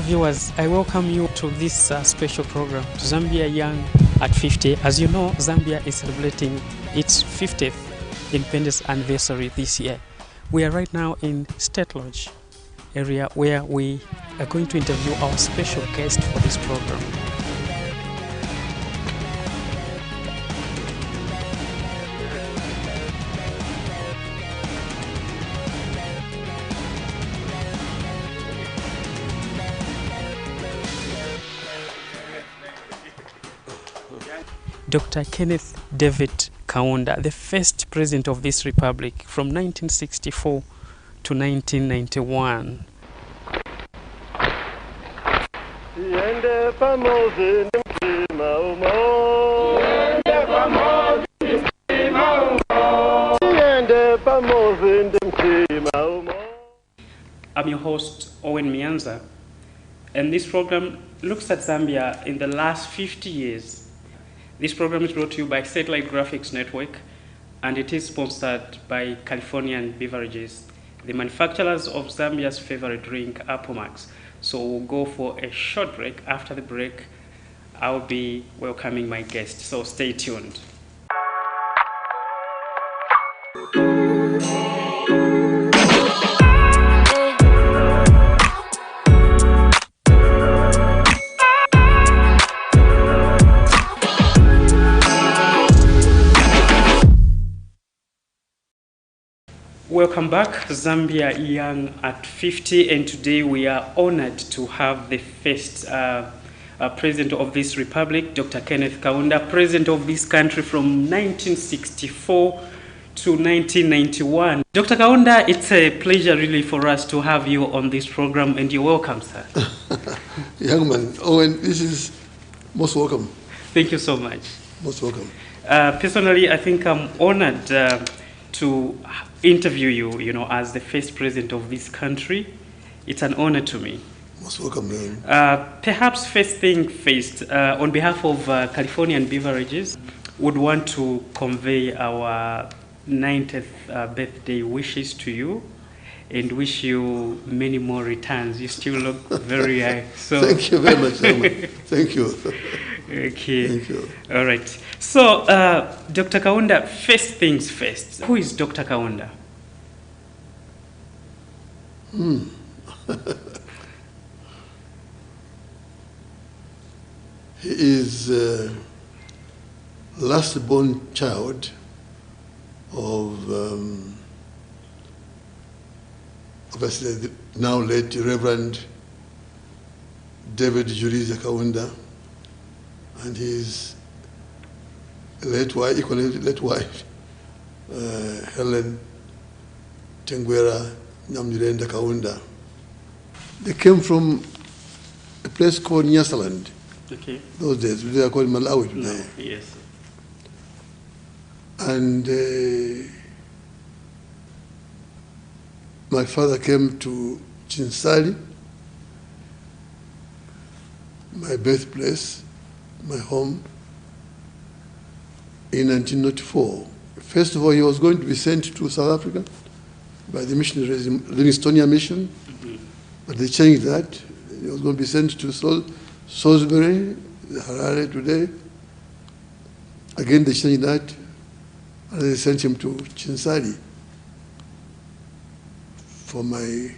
viewers, I welcome you to this special program, Zambia Young at 50. As you know, Zambia is celebrating its 50th independence anniversary this year. We are right now in State Lodge area where we are going to interview our special guest for this program. Dr. Kenneth David Kaunda, the first president of this republic from 1964 to 1991. I'm your host, Owen Mianza, and this program looks at Zambia in the last 50 years. This program is brought to you by Satellite Graphics Network, and it is sponsored by Californian Beverages, the manufacturers of Zambia's favorite drink, Apomax. So we'll go for a short break. After the break, I'll be welcoming my guest, so stay tuned. Welcome back, Zambia Young at 50, and today we are honored to have the first president of this republic, Dr. Kenneth Kaunda, president of this country from 1964 to 1991. Dr. Kaunda, it's a pleasure really for us to have you on this program, and you're welcome, sir. Young man, Owen, this is most welcome. Thank you so much. Most welcome. Personally, I think I'm honored to interview you, as the first president of this country. It's an honor to me. Most welcome, man. Perhaps first thing first, on behalf of Californian Beverages, would want to convey our 90th birthday wishes to you and wish you many more returns. You still look very high. So thank you very much, man. Thank you. Okay. Thank you. All right. So, Dr. Kaunda, first things first. Who is Dr. Kaunda? He is last born child of obviously the now late Reverend David Julius Kaunda, and his equally late wife, Helen Tengwera Nyamurenda Kaunda. They came from a place called Nyasaland. Okay. Those days, they are called Malawi today. No, yes. And my father came to Chinsali, my birthplace, my home, in 1904. First of all, he was going to be sent to South Africa by the missionaries, Livingstonia Mission, but they changed that. He was going to be sent to Salisbury, Harare today. Again, they changed that, and they sent him to Chinsali for my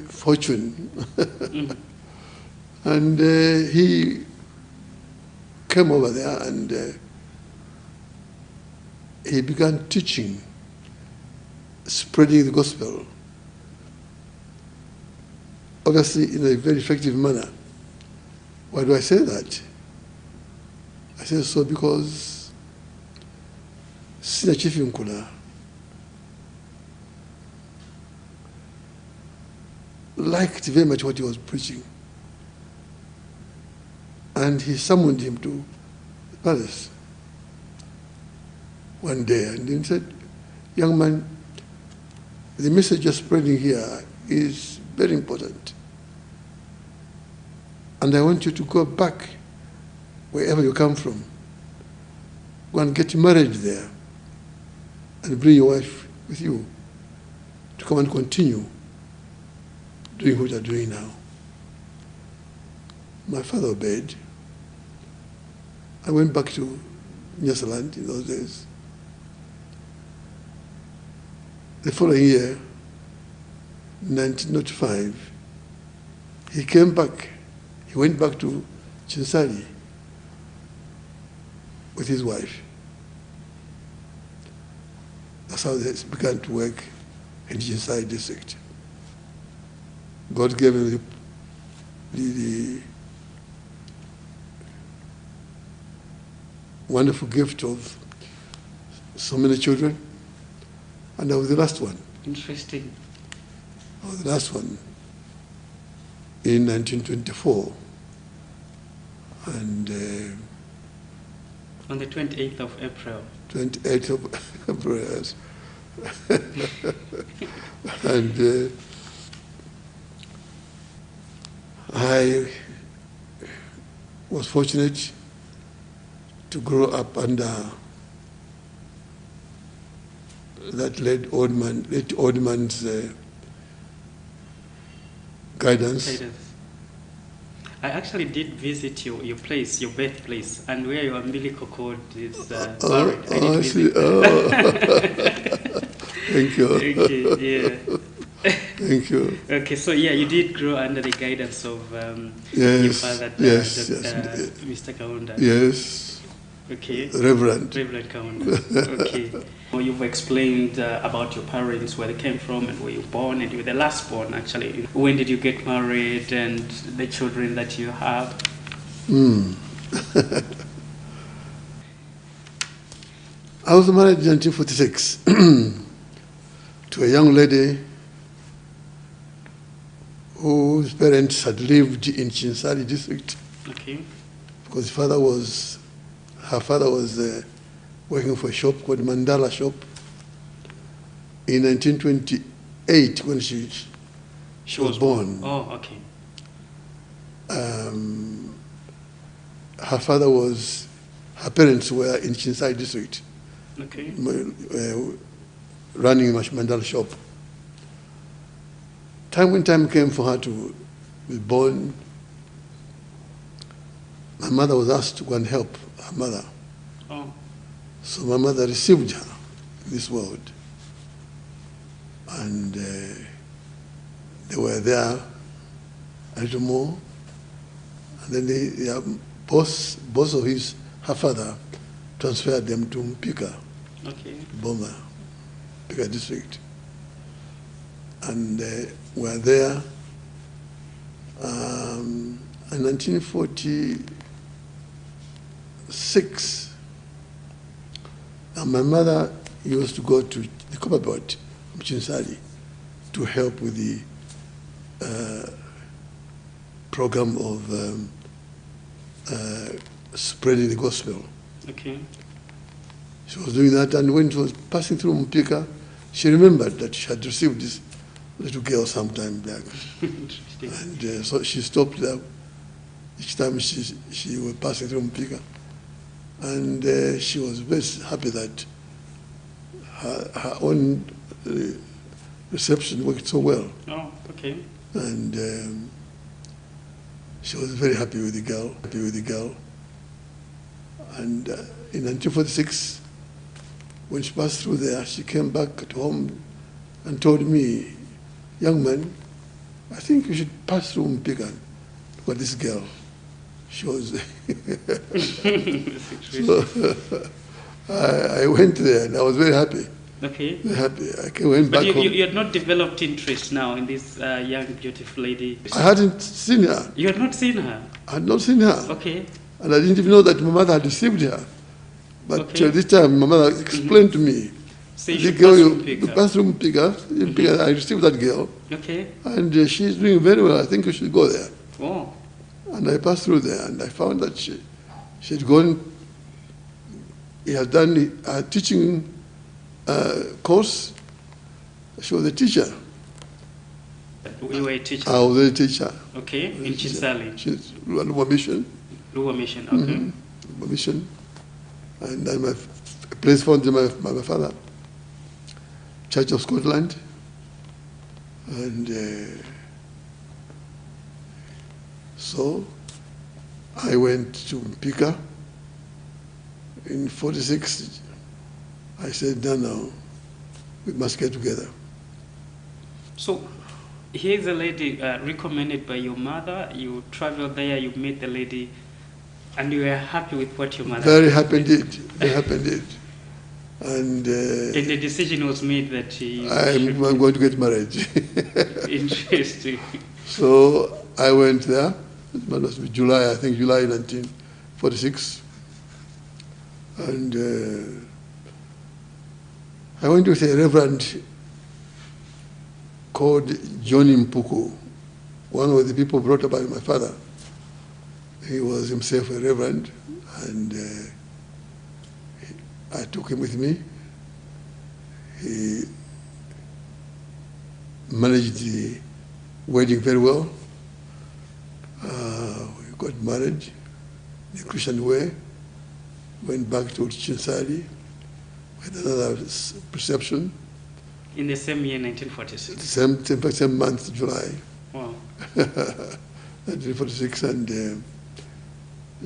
fortune. And he came over there and he began teaching, spreading the gospel, obviously in a very effective manner. Why do I say that? I say so because Sina Chief Nkuna liked very much what he was preaching. And he summoned him to the palace one day and he said, "Young man, the message you're spreading here is very important. And I want you to go back wherever you come from. Go and get married there and bring your wife with you to come and continue doing what you're doing now. My father obeyed. I went back to Nyasaland in those days. The following year, 1905, he came back. He went back to Chinsali with his wife. That's how they began to work in Chinsali district. God gave him the wonderful gift of so many children, and I was the last one. Interesting. I was the last one in 1924, and on the 28th of April. 28th of April, yes. And I was fortunate to grow up under that late old man's guidance. I actually did visit your place, your birthplace, and where your umbilical cord is buried. I did visit. Thank you. Thank you. Yeah. Thank you. Okay, so yeah, you did grow under the guidance of yes, your father, yes, Mr. Kaunda. Yes. Okay. Reverend Kaunda. Okay. Well, you've explained about your parents, where they came from, and where you were born, and you were the last born, actually. When did you get married, and the children that you have? I was married in 1946 to a young lady whose parents had lived in Chinsali district. Okay. Because her father was working for a shop called Mandala Shop. In 1928, when she was born. Oh, okay. Her parents were in Chinsali district. Okay. Running Mandala Shop. When time came for her to be born, my mother was asked to go and help her mother. Oh. So my mother received her in this world. And they were there a little more. And then both of her father transferred them to Mpika, okay. Boma, Mpika district. And were there in 1946. And my mother used to go to the copper belt of Chinsali to help with the program of spreading the gospel. Okay. She was doing that, and when she was passing through Mpika, she remembered that she had received this little girl sometime back. And so she stopped there each time she was passing through Mpika. And she was very happy that her own reception worked so well. Oh, okay. And she was very happy with the girl. And in 1946, when she passed through there, she came back to home and told me, "Young man, I think you should pass through Mpika. Look at this girl." She was. So I went there and I was very happy. Okay. Very happy. I went back home. You had not developed interest now in this young, beautiful lady? I hadn't seen her. You had not seen her? I had not seen her. Okay. And I didn't even know that my mother had received her. But this time, my mother explained to me, so the girl you pass through Mpika, I received that girl. Okay. And she's doing very well. I think you should go there. Oh. And I passed through there, and I found that she'd gone, he had done a teaching course. She was a teacher. You were a teacher? I was a teacher. Okay, in Chinsali? She's Luwa Mission. Luwa Mission, okay. Luwa Mission. And then my place found my father, Church of Scotland. And So I went to Mpika. In 46, I said, no, we must get together. So here's a lady recommended by your mother. You traveled there, you met the lady, and you were happy with what your mother Very did. happy indeed. Very happy indeed. And the decision was made that I'm going to get married. Interesting. So I went there. It must be July, I think July 1946. And I went with a reverend called Johnny Mpuku, one of the people brought up by my father. He was himself a reverend, and I took him with me. He managed the wedding very well. We got married in a Christian way, went back to Chinsali with another reception. In the same year, 1946? Same month, July. Wow. 1946, and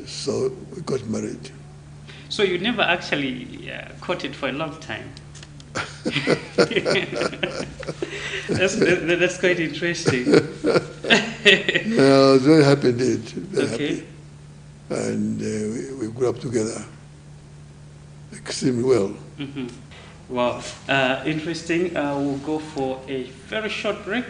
so we got married. So you never actually courted for a long time? that's quite interesting. I was very happy indeed, very Okay. happy. And we grew up together extremely well. Mm-hmm. Wow, interesting. We'll go for a very short break.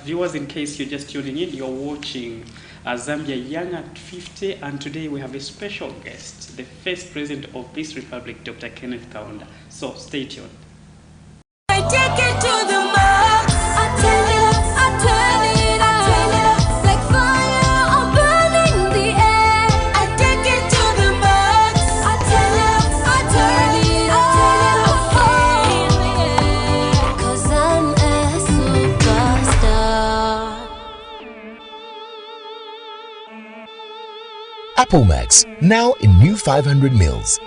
Viewers, in case you're just tuning in, you're watching Zambia Young at 50, and today we have a special guest, the first president of this republic, Dr. Kenneth Kaunda. So stay tuned. I take it to the mark. I turn it up, I turn it up, like fire, I'm burning the air. I take it to the mark. I turn it up, I turn it up, 'cause I'm a superstar. Apple Max, now in new 500 mils.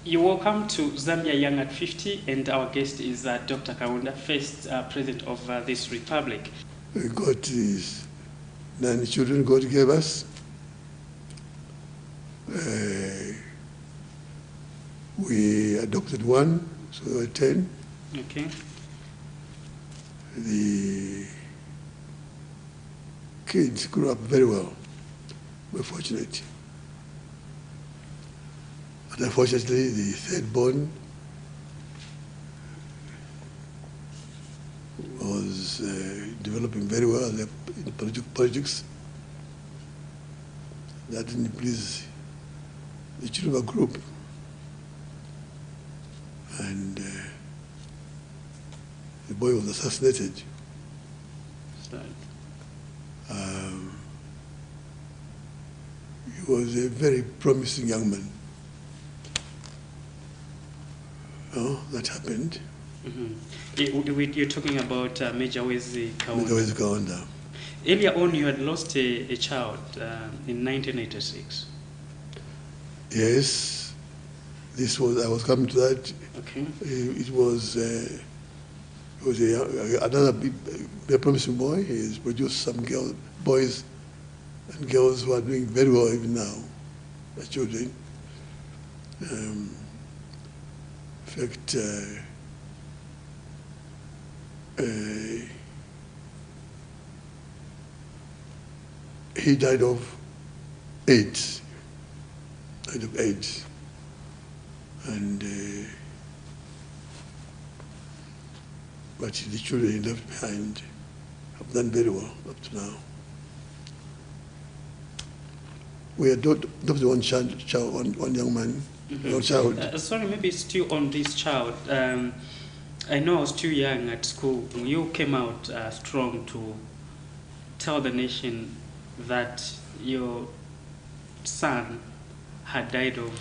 You're welcome to Zambia Young at 50, and our guest is Dr. Kaunda, first president of this republic. We got these 9 children God gave us. We adopted one, so there were 10. Okay. The kids grew up very well. We're fortunate. But unfortunately, the third born was developing very well in politics. That didn't please the Chiluba group. And the boy was assassinated. He was a very promising young man. Oh, that happened. Mm-hmm. You're talking about Major Wezi Kaunda. Wezi Kaunda. Earlier on, you had lost a child in 1986. Yes, I was coming to that. Okay. It was another very promising boy. He has produced some boys and girls who are doing very well even now, the children. In fact, he died of AIDS. And but the children he left behind have done very well up to now. We adopted one young man, one child. Sorry, maybe still on this child. I know I was too young at school. You came out strong to tell the nation that your son had died of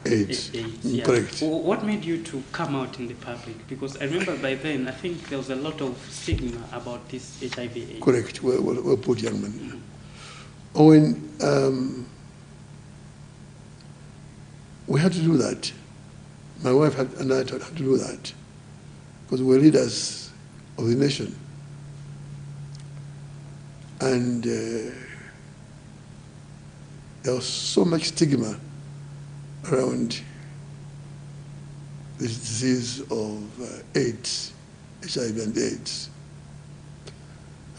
AIDS. Yeah. Correct. What made you to come out in the public? Because I remember by then, I think there was a lot of stigma about this HIV/AIDS. Correct. Well put, young man. Owen, we had to do that. My wife and I had to do that because we were leaders of the nation. And there was so much stigma around this disease of AIDS, HIV and AIDS.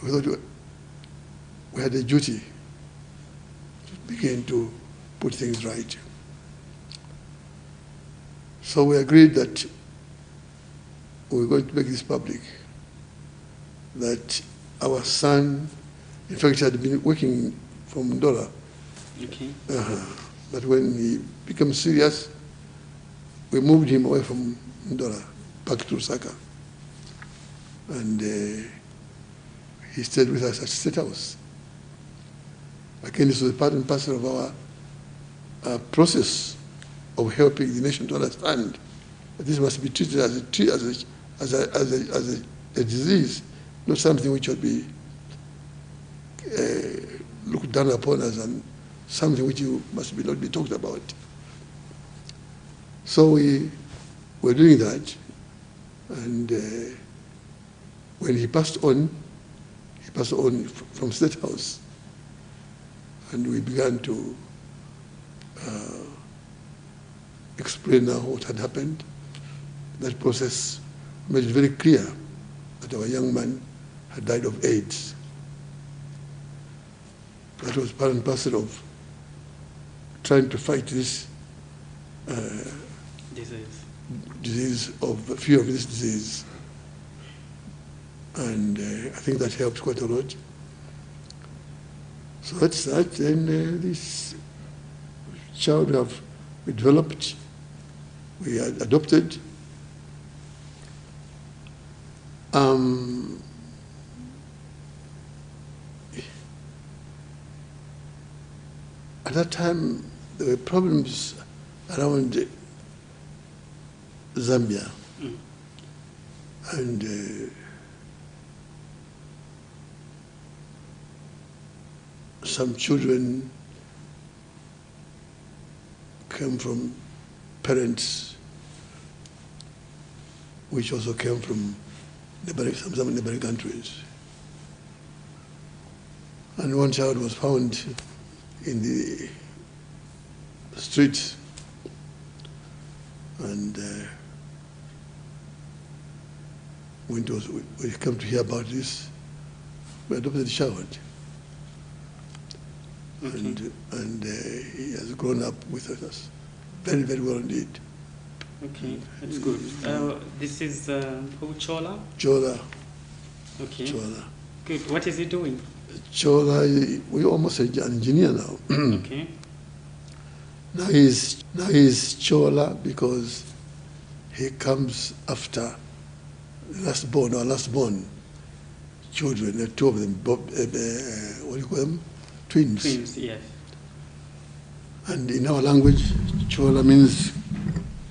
We thought we had a duty to begin to put things right. So we agreed that we were going to make this public, that our son, in fact, had been working from Ndola. Okay. But when he became serious, we moved him away from Ndola back to Lusaka. And he stayed with us at State House. Again, this was part and parcel of our process of helping the nation to understand that this must be treated as a disease, not something which would be looked down upon as something which must not be talked about. So we were doing that, and when he passed on from State House, and we began to explain now what had happened. That process made it very clear that our young man had died of AIDS. That was part and parcel of trying to fight this disease, of fear of this disease. And I think that helped quite a lot. So that's that. And this child we developed, we had adopted. At that time, there were problems around Zambia. And some children came from parents which also came from some neighboring countries. And one child was found in the streets, and when we came to hear about this, we adopted the child. Okay. And he has grown up with us very, very well indeed. Okay, that's good. This is who, Chola? Chola. Okay. Chola. Good. What is he doing? Chola, we almost an engineer now. Okay. Now he's Chola because he comes after our last born children. There are two of them. What do you call them? Twins. Twins, yes. And in our language, Chola means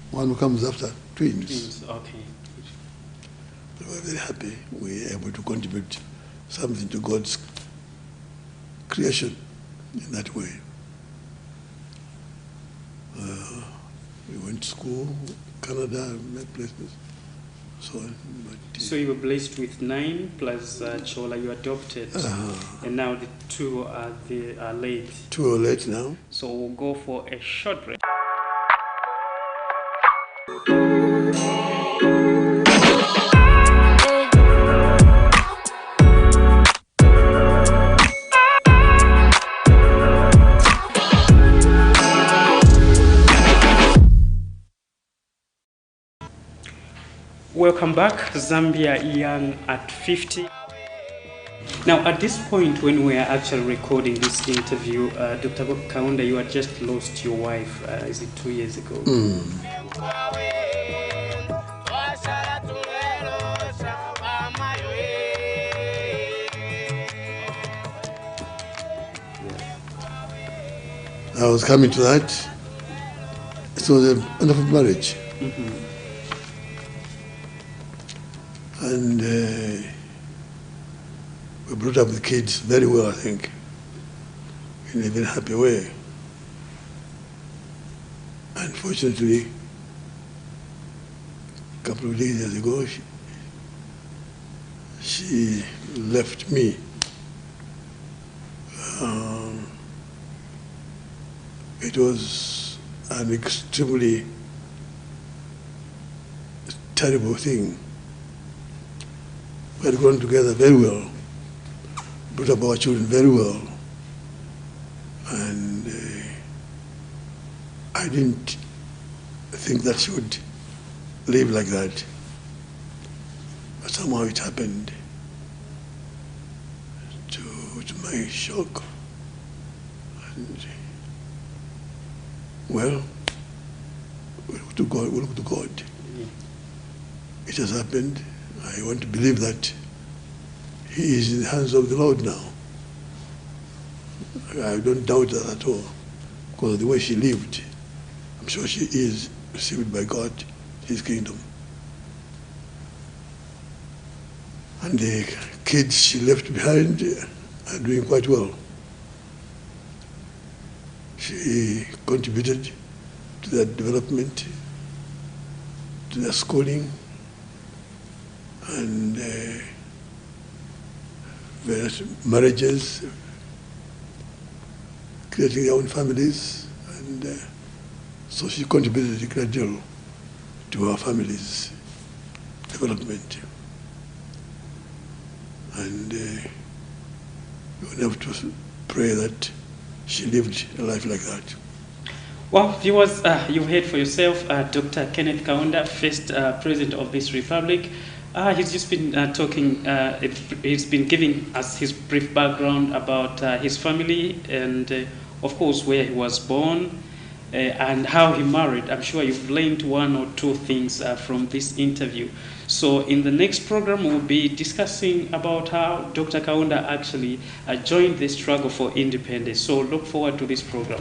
one who comes after twins. Twins, okay. But we're very happy we're able to contribute something to God's creation in that way. We went to school, Canada, many places. So you were blessed with 9 plus Chola you adopted, and now the 2 are late. 2 are late now. So we'll go for a short break. Welcome back, Zambia Young at 50. Now, at this point, when we are actually recording this interview, Dr. Kaunda, you had just lost your wife, is it 2 years ago? I was coming to that. it was a wonderful marriage. And we brought up the kids very well, I think, in a very happy way. Unfortunately, a couple of days ago, she left me. It was an extremely terrible thing. We had grown together very well, brought up our children very well, and I didn't think that she would live like that. But somehow it happened, to my shock. And, well, we look to God. We look to God. It has happened. I want to believe that he is in the hands of the Lord now. I don't doubt that at all, because of the way she lived. I'm sure she is received by God, his kingdom. And the kids she left behind are doing quite well. She contributed to their development, to their schooling, and various marriages, creating their own families, and so she contributed a great deal to our family's development. And we have to pray that she lived a life like that. Well, viewers, you heard for yourself Dr. Kenneth Kaunda, first President of this Republic. He's just been talking, he's been giving us his brief background about his family and, of course, where he was born and how he married. I'm sure you've learned one or two things from this interview. So in the next program, we'll be discussing about how Dr. Kaunda actually joined the struggle for independence. So look forward to this program.